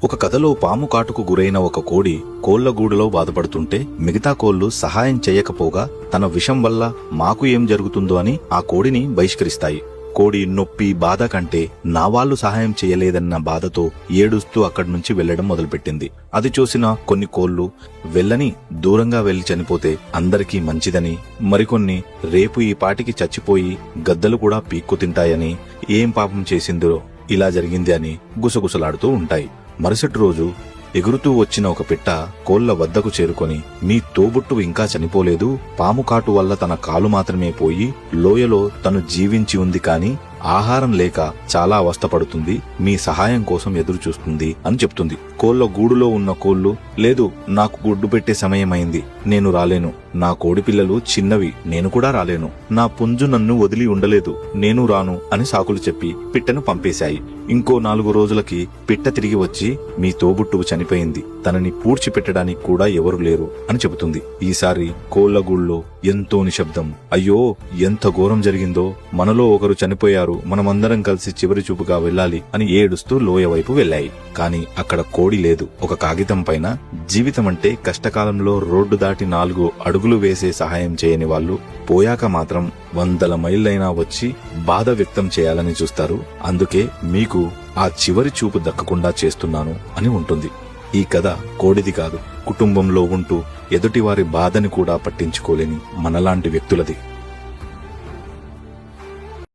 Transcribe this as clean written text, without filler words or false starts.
ఒక కథలో పాము కాటుకు గురైన ఒక కోడి కోళ్లగూడులో బాధపడుతుంటే మిగతా కోళ్లు సహాయం చేయకపోగా తన విషం వల్ల మాకు ఏం జరుగుతుందో అని ఆ కోడిని బహిష్కరిస్తాయి. కోడి నొప్పి బాధ కంటే నా వాళ్లు సహాయం చేయలేదన్న బాధతో ఏడుస్తూ అక్కడి నుంచి వెళ్లడం మొదలుపెట్టింది. అది చూసిన కొన్ని కోళ్లు వెళ్ళని దూరంగా వెళ్లి చనిపోతే అందరికీ మంచిదని, మరికొన్ని రేపు ఈ పాటికి చచ్చిపోయి గద్దలు కూడా పీక్కు తింటాయని, ఏం పాపం చేసిందో ఇలా జరిగింది అని గుసగుసలాడుతూ ఉంటాయి. మరుసటి రోజు ఎగురుతూ వచ్చిన ఒక పిట్ట కోళ్ల వద్దకు చేరుకొని, మీ తోబుట్టు ఇంకా చనిపోలేదు, పాము కాటు వల్ల తన కాలు మాత్రమే పోయి లోయలో తను జీవించి ఉంది, కాని ఆహారం లేక చాలా అవస్థపడుతుంది, మీ సహాయం కోసం ఎదురు చూస్తుంది అని చెప్తుంది. కోళ్ల గూడులో ఉన్న కోళ్లు, లేదు నాకు గుడ్డు పెట్టే సమయమైంది, నేను రాలేను, నా కోడి పిల్లలు చిన్నవి, నేను కూడా రాలేను, నా పుంజు నన్ను వదిలి ఉండలేదు, నేను రాను అని సాకులు చెప్పి పిట్టను పంపేశాయి. ఇంకో 4 రోజులకి పిట్ట తిరిగి వచ్చి, మీ తోబుట్టువు చనిపోయింది, తనని పూడ్చిపెట్టడానికి కూడా ఎవరు లేరు అని చెబుతుంది. ఈసారి కోళ్ల గూళ్ళో ఎంతో నిశ్శబ్దం. అయ్యో ఎంత ఘోరం జరిగిందో, మనలో ఒకరు చనిపోయారు, మనమందరం కలిసి చివరి చూపుగా వెళ్ళాలి అని ఏడుస్తూ లోయ వైపు వెళ్లాయి. కాని అక్కడ కోడి లేదు. ఒక కాగితం పైన, జీవితం అంటే కష్టకాలంలో రోడ్డు దాటి 4 అడుగులు వేసే సహాయం చేయని వాళ్ళు పోయాక మాత్రం 100 మైళ్ళైనా వచ్చి బాధ వ్యక్తం చేయాలని చూస్తారు, అందుకే మీకు ఆ చివరి చూపు దక్కకుండా చేస్తున్నాను అని ఉంటుంది. ఈ కథ కోడిది కాదు, కుటుంబంలో ఉంటూ ఎదుటివారి బాధని కూడా పట్టించుకోలేని మనలాంటి వ్యక్తులది.